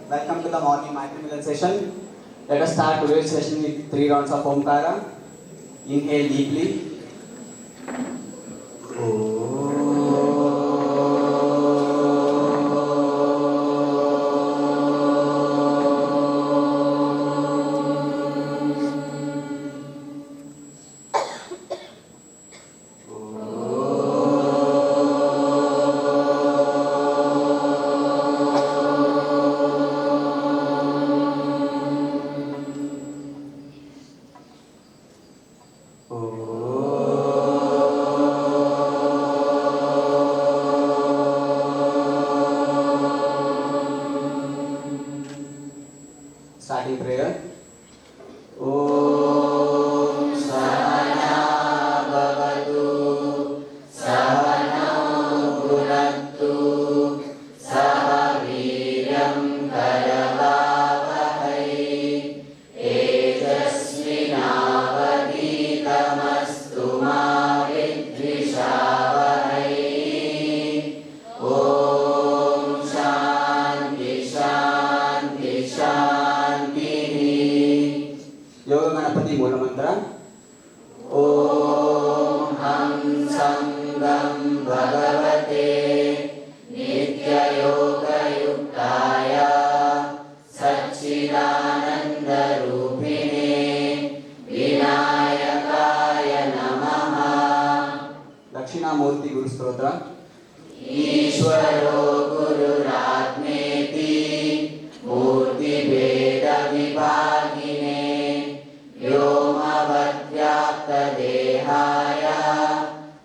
Welcome to the morning Maitrimilan session. Let us start today's session with 3 rounds of Omkara. Inhale deeply. Starting prayer. Om Sahana Bhavatu Sahano Bhunattu Saha Viryam Karavavahai Tejasvinavaditamastu ma vidvishavahai. Om Shanti Shanti Shanti. Yoga Ganapati Mula Mantra. Om Ham Sangam Bhagavate Nitya Yoga Yuktaya Satchidananda Rupine Vinayakaya Namaha. Dakshinamurti Guru Stotra. Ishvaro Gururatmeti Murti Veda Vibhagine Vyomavatyapta Dehaya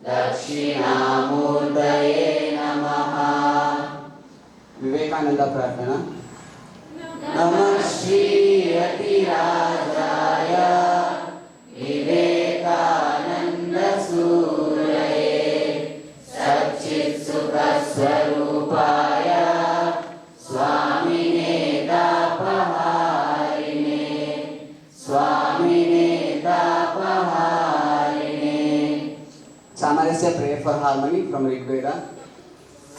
Dakshinamurtaye Namaha. Vivekananda Prarthana. Namah Shri Yatirajaya Vivekananda Suraye Satchit Sukha Swarupaya Swamine Tapaharine Swamine Tapaharine. Samarasya prayer for harmony from Rigveda.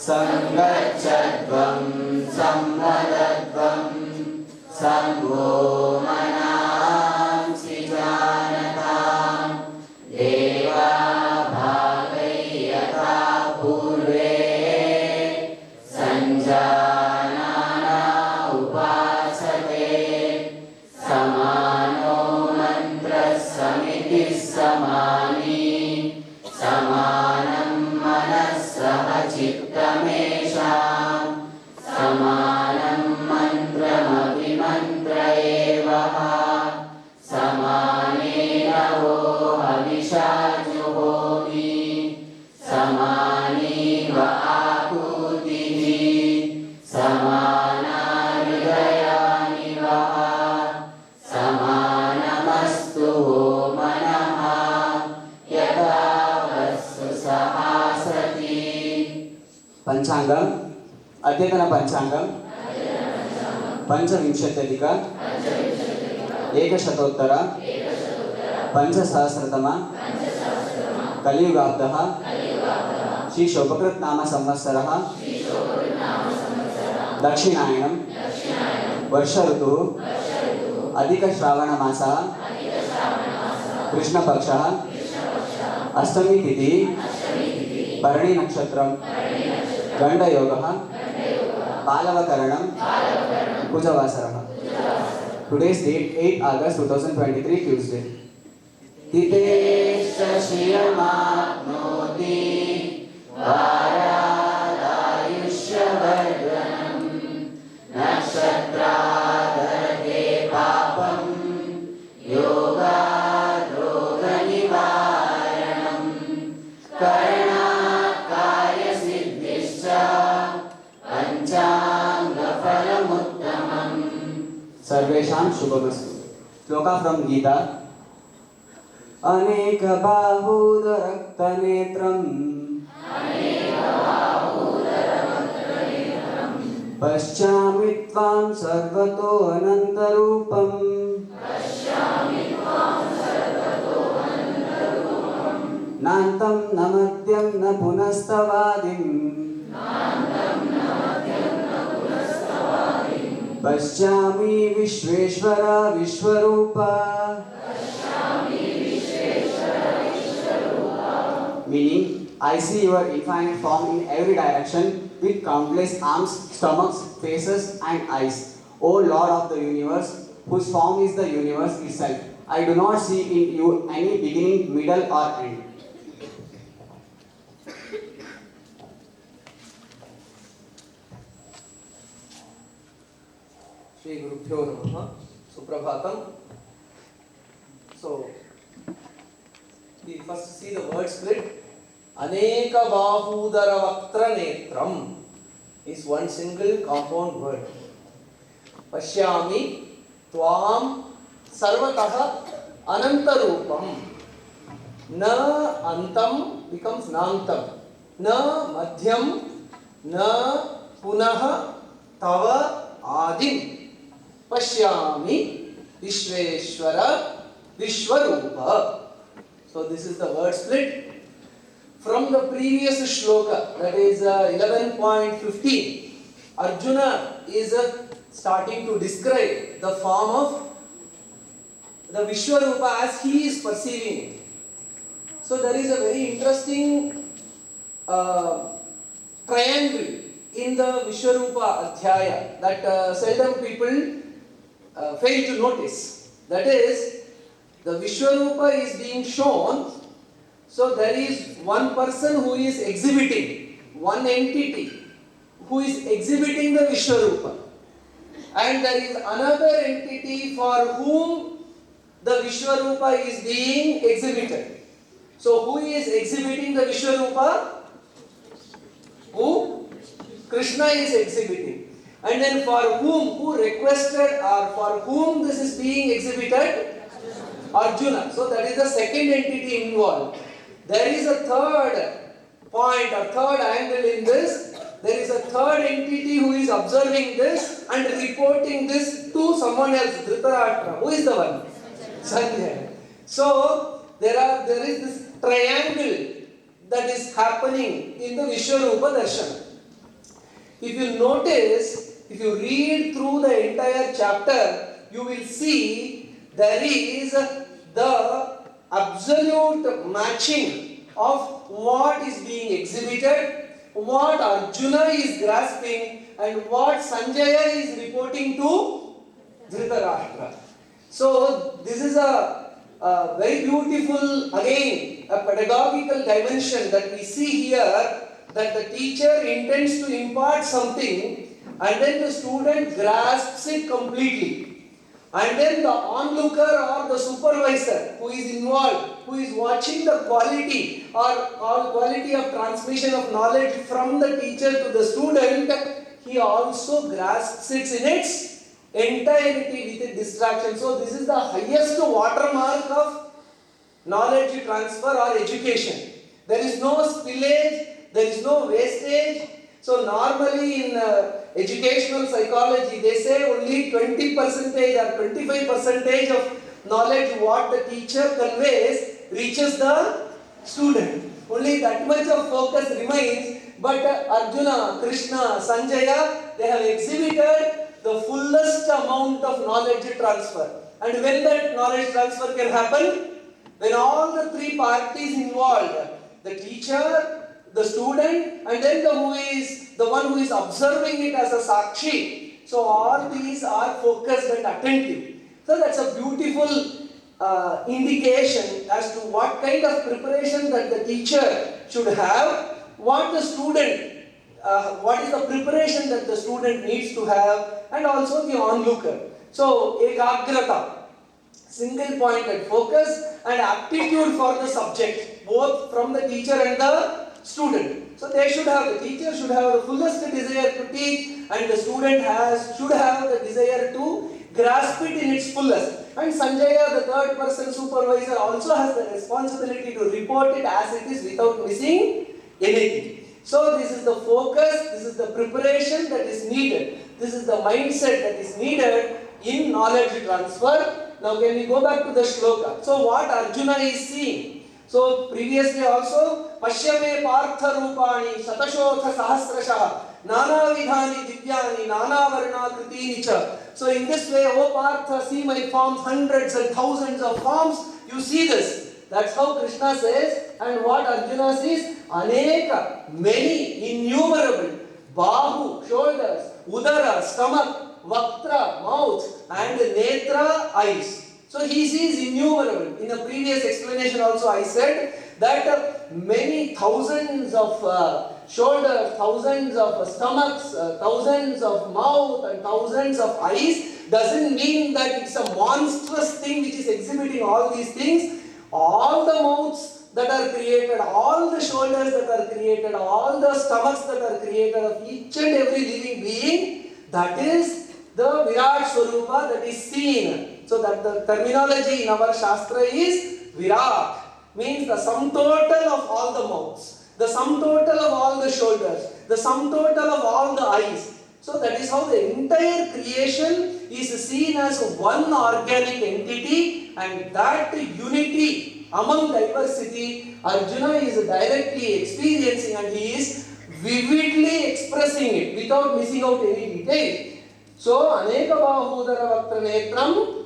Sangachadvam sammadadvam sambho manamsi janatam deva bhagayata purve sanjanana upasate samano mantra samiti samani samanam manassaha chittamesham samanam mantram mantra evaha samanena vo havisha juhomi samani va akutihi samana hridayani vaha samanamastu manaha yatha vastu sahasati. Panchangam. Adyatana Panchangam. Panchavinshatyadhika Ekashatotara Panchasahasratama Kaliyugabdaha Shri Shobhakrit Nama Samvatsaraha Dakshinayanam Varsha Rituh Adhika Shravana Masaha Krishna Pakshaha Ashtami Tithi Parani Nakshatram Ganda Yogaha Palavakaranam Pujavasaraha. Today's date 8 August 2023 Tuesday. Titesha Shiyamapnoti Varadayushya Vardhanam Nakshatradharate Papam Yoga Droga Nivaranam Karana Karya Siddhischa Panchanga Phalamuttamam. Sarvesham Shubhamastu. Shloka from Gita. Aneka Bahuda Rakta Netram Paschami Tvam Sarvato Anantarupam Nantam Namadyam Na Punastavadim पश्यामि विश्वेश्वर विश्वरूप. Meaning, I see your infinite form in every direction with countless arms, stomachs, faces and eyes. O Lord of the universe, whose form is the universe itself, I do not see in you any beginning, middle or end. Shri Gurubhyo Namaha. Suprabhatam. So, we first see the word split. Aneka Bahudara Vaktra Netram is one single compound word. Pashyami Tvam Sarvataha Anantarupam. Na Antam becomes Nantam. Na Madhyam. Na Punaha Tava Adim. Pashyami Vishveshwara Vishwarupa. So this is the word split. From the previous shloka, that is 11.15, Arjuna is starting to describe the form of the Vishwarupa as he is perceiving it. So there is a very interesting triangle in the Vishwarupa Adhyaya that seldom people fail to notice. That is, the Vishwarupa is being shown. So there is one person who is exhibiting, one entity who is exhibiting the Vishwarupa, and there is another entity for whom the Vishwarupa is being exhibited. So who is exhibiting the Vishwarupa? Who? Krishna is exhibiting. And then for whom? Who requested or for whom this is being exhibited? Arjuna. So that is the second entity involved. There is a third point or third angle in this. There is a third entity who is observing this and reporting this to someone else, Dhritarashtra. Who is the one? Sanjay. So there is this triangle that is happening in the Vishwarupa Darshana. If you notice, if you read through the entire chapter, you will see there is the absolute matching of what is being exhibited, what Arjuna is grasping, and what Sanjaya is reporting to Dhritarashtra. So this is a very beautiful, again, a pedagogical dimension that we see here, that the teacher intends to impart something and then the student grasps it completely. And then the onlooker or the supervisor who is involved, who is watching the quality or quality of transmission of knowledge from the teacher to the student, he also grasps it in its entirety with distraction. So this is the highest watermark of knowledge transfer or education. There is no spillage, there is no wastage. So normally in educational psychology, they say only 20% or 25% of knowledge what the teacher conveys reaches the student. Only that much of focus remains. But Arjuna, Krishna, Sanjaya, they have exhibited the fullest amount of knowledge transfer. And when that knowledge transfer can happen? When all the three parties involved, the teacher, the student, and then the one who is observing it as a sakshi. So all these are focused and attentive. So that's a beautiful indication as to what kind of preparation that the teacher should have, what is the preparation that the student needs to have, and also the onlooker. So ekagrata, single pointed focus, and aptitude for the subject, both from the teacher and the student. So the teacher should have the fullest desire to teach, and the student should have the desire to grasp it in its fullest. And Sanjaya, the third person supervisor, also has the responsibility to report it as it is without missing anything. So this is the focus, this is the preparation that is needed, this is the mindset that is needed in knowledge transfer. Now can we go back to the shloka? So what Arjuna is seeing? So previously also, Pashyame Partha Rupani Satashodha Sahasrashaha Nana vidhani divyani, nana varna kritini cha. So in this way, O Partha, see my forms, hundreds and thousands of forms. You see this. That's how Krishna says, and what Arjuna says, Aneka, many, innumerable, Bahu, shoulders, Udara, stomach, Vaktra, mouth, and Netra, eyes. So he sees innumerable. In the previous explanation also I said that many thousands of shoulders, thousands of stomachs, thousands of mouth and thousands of eyes doesn't mean that it's a monstrous thing which is exhibiting all these things. All the mouths that are created, all the shoulders that are created, all the stomachs that are created of each and every living being, that is the Virat Swarupa that is seen. So that the terminology in our Shastra is Virat, means the sum total of all the mouths, the sum total of all the shoulders, the sum total of all the eyes. So that is how the entire creation is seen as one organic entity, and that unity among diversity Arjuna is directly experiencing, and he is vividly expressing it without missing out any detail. So, Aneka Bahudara Vaktra Netram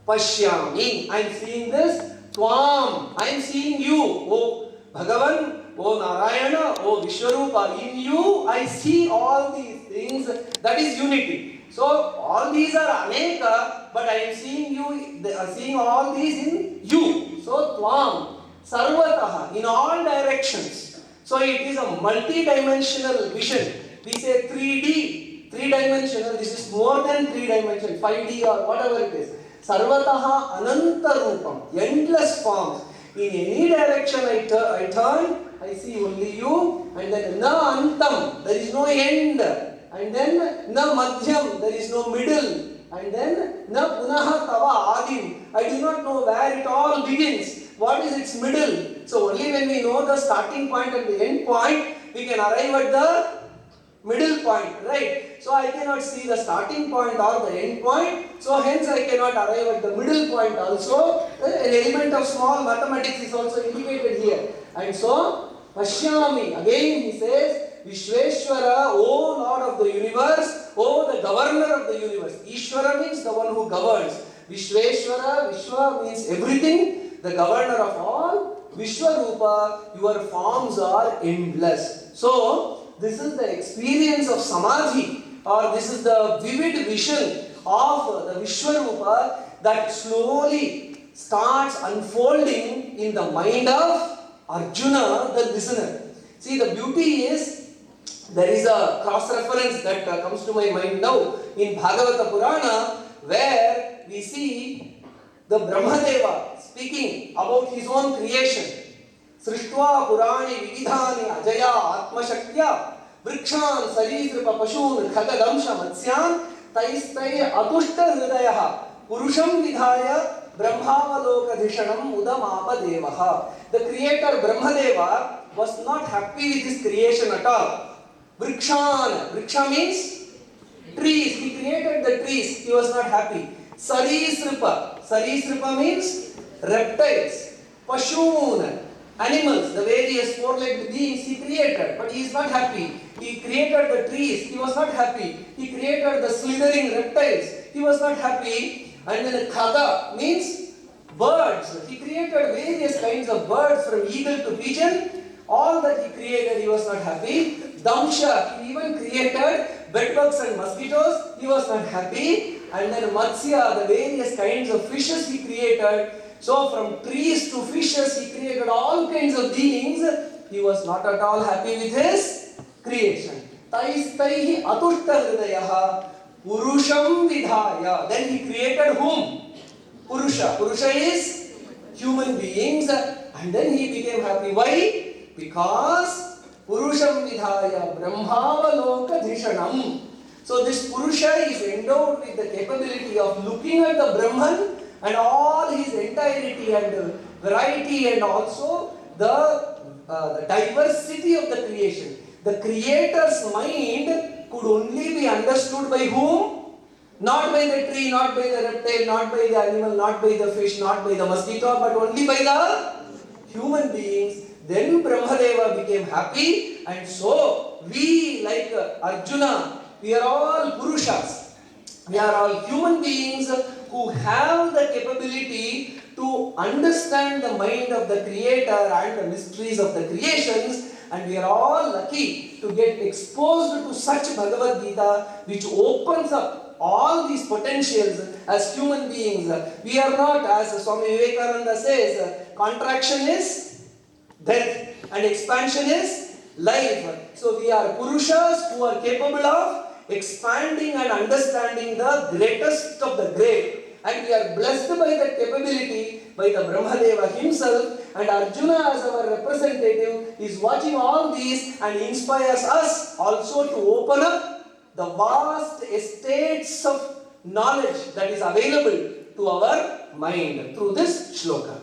Pashyami. I am seeing this. Tvam. I am seeing you. O Bhagavan, O Narayana, O Vishwarupa. In you, I see all these things. That is unity. So, all these are Aneka, but I am seeing you, seeing all these in you. So, Tvam. Sarvataha. In all directions. So, it is a multi-dimensional vision. We say 3D. Three-dimensional, this is more than 3-dimensional, 5D or whatever it is. Sarvataha Ananta Rupam, endless forms. In any direction I turn, I see only you, and then Na Antam, there is no end, and then Na Madhyam, there is no middle, and then Na Punaha Tava Adim, I do not know where it all begins. What is its middle? So only when we know the starting point and the end point, we can arrive at the middle point, right? So I cannot see the starting point or the end point. So hence I cannot arrive at the middle point also. An element of small mathematics is also indicated here. And so, Pashyami, again he says, Vishweshwara, O Lord of the universe, O the governor of the universe. Ishwara means the one who governs. Vishweshwara, Vishwa means everything, the governor of all. Vishwarupa, your forms are endless. So, this is the experience of Samadhi, or this is the vivid vision of the Vishwarupa that slowly starts unfolding in the mind of Arjuna, the listener. See, the beauty is, there is a cross-reference that comes to my mind now in Bhagavata Purana, where we see the Brahmadeva speaking about his own creation. Srishtva Purani Vividhani Ajaya Atma Shaktya Vrikshan Sarisripa Pashun Khagadamsha Matsyan Taistai Atushta Hridayaha Purusham Vidhaya Brahmavalokadhishanam Udamapa Devaha. The creator Brahmadeva was not happy with his creation at all. Vrikshan, Vriksha means trees. He created the trees. He was not happy. Sarisripa, Sarisripa means reptiles. Pashun, animals, the various four-legged beings he created, but he is not happy. He created the trees, he was not happy. He created the slithering reptiles, he was not happy. And then Khada means birds. He created various kinds of birds, from eagle to pigeon. All that he created, he was not happy. Damsha, he even created bedbugs and mosquitoes, he was not happy. And then Matsya, the various kinds of fishes he created. So from trees to fishes, he created all kinds of beings. He was not at all happy with his creation. Taistaihi atushta hridayaha purusham vidhaya. Then he created whom? Purusha. Purusha is human beings. And then he became happy. Why? Because purusham vidhaya brahmavalokadhishanam. So this Purusha is endowed with the capability of looking at the Brahman and all his entirety and variety, and also the diversity of the creation. The Creator's mind could only be understood by whom? Not by the tree, not by the reptile, not by the animal, not by the fish, not by the mosquito, but only by the human beings. Then Brahmadeva became happy, and so we like Arjuna, we are all Purushas. We are all human beings who have the capability to understand the mind of the Creator and the mysteries of the creations, and we are all lucky to get exposed to such Bhagavad Gita, which opens up all these potentials as human beings. We are not, as Swami Vivekananda says, contraction is death and expansion is life. So we are Purushas who are capable of expanding and understanding the greatest of the great. And we are blessed by that capability by the Brahmadeva himself, and Arjuna as our representative is watching all these and inspires us also to open up the vast estates of knowledge that is available to our mind through this shloka.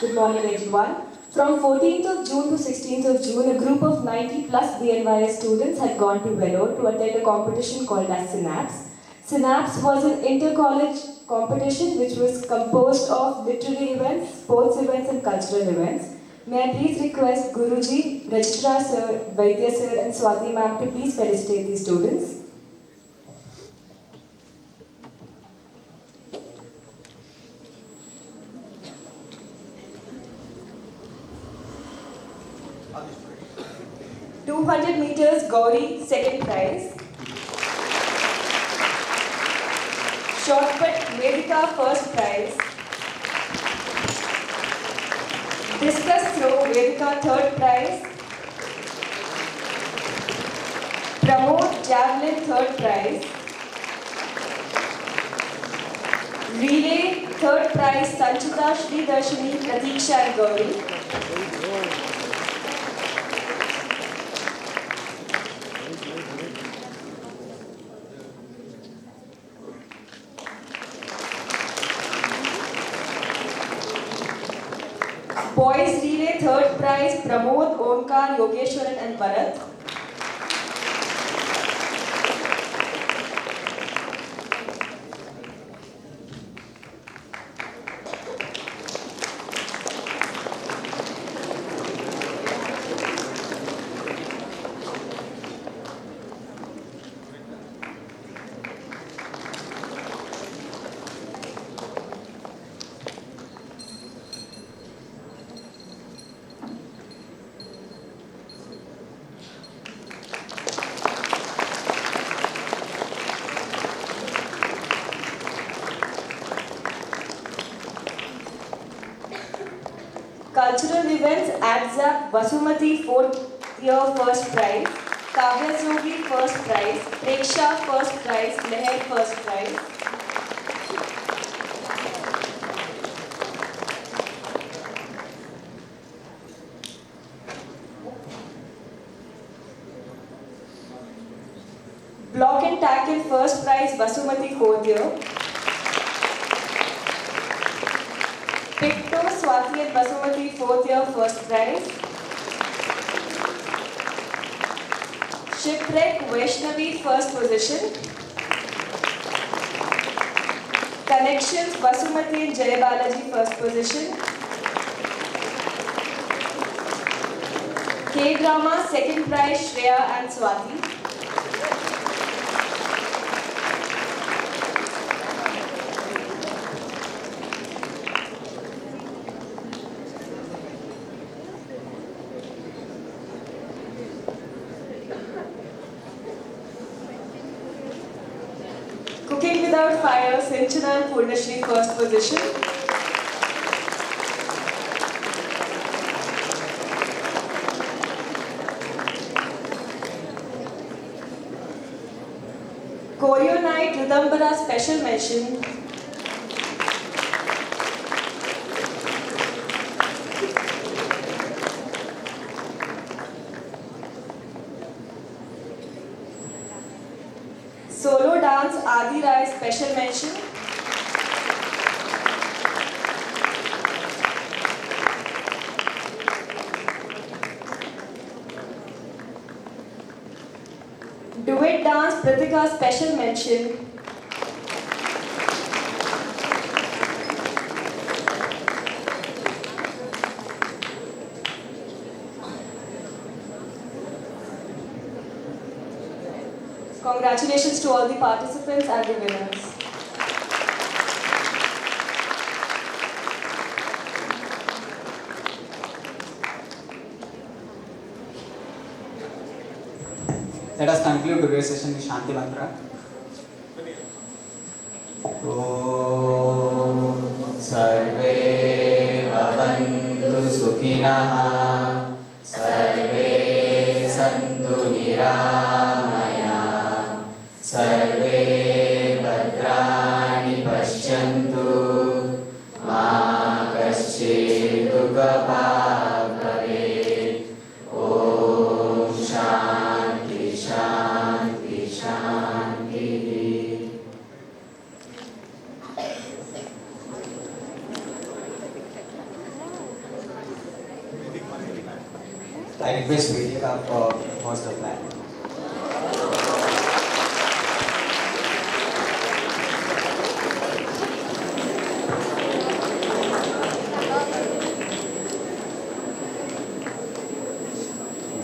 Good morning everyone. From 14th of June to 16th of June, a group of 90 plus S-VYASA students had gone to Vellore to attend a competition called as Synapse. Synapse was an inter-college competition which was composed of literary events, sports events and cultural events. May I please request Guruji, Registrar Sir, Vaidya Sir and Swati Ma'am to please felicitate these students. $200 meters Gauri, second prize. Short put Vedika, first prize. Discus throw Vedika, third prize. Pramod, javelin, third prize. Relay, third prize. Sanchita, Shri Darshini, Pratiksha and Gauri. Boys relay, third prize, Pramod, Onkar, Yogeshwaran and Bharat. Cultural events, Adzap, Vasumati, 4th year, first prize. Kavya Zogi, first prize. Preksha, first prize. Leher, first prize. Block and tackle, first prize. Vasumati, 4th year. Picto, Swati and Basumati, 4th year, first prize. Shipwreck, Vaishnavi, first position. Connections, Basumati and Jay Balaji, first position. K-drama, second prize, Shreya and Swati. Cooking without fire, Sinchana and Purnashri, first position. Choreo night, Ridambara, special mention. Solo dance, Adi Rai, special mention. Duet dance, Pritika, special mention. Congratulations to all the participants and the winners. Let us conclude today's session with Shanti Mantra. Om Sarve Bhavantu Sukhinah Sarve Santu Niramaya Sarve Bhadrani Pashyantu Ma Kaschid Dukha Bhavet. Om Shanti Shanti Shanti. I request Vedika for host the plan.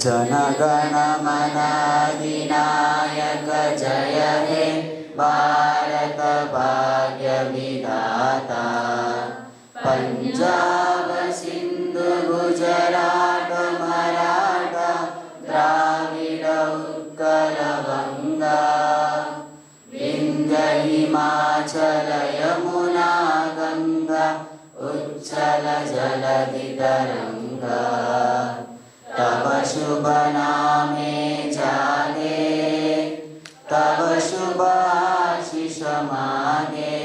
Janagana Manadinayaka Jaya He Bharata Bhagya Vidata Punjab Sindhu Gujarat Maratha Dravida Utkala Vanga Vindhya Himachala Yamuna Ganga Uchala Jaladi Taranga तव शुभ नामे जागे तव शुभ आशीष मागे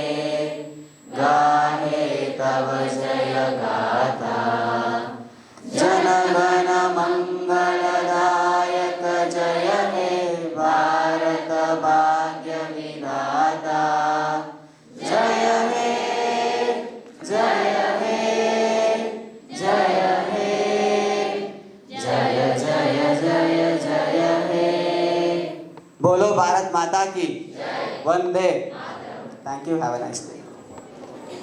गाहे तव जय गाथा जनगण मंगलदायक जय हे भारत भाग्य विधाता जय हे जय हे जय हे जय जय जय जय हे. बोलो भारत माता की वंदे. Thank you. Have a nice day.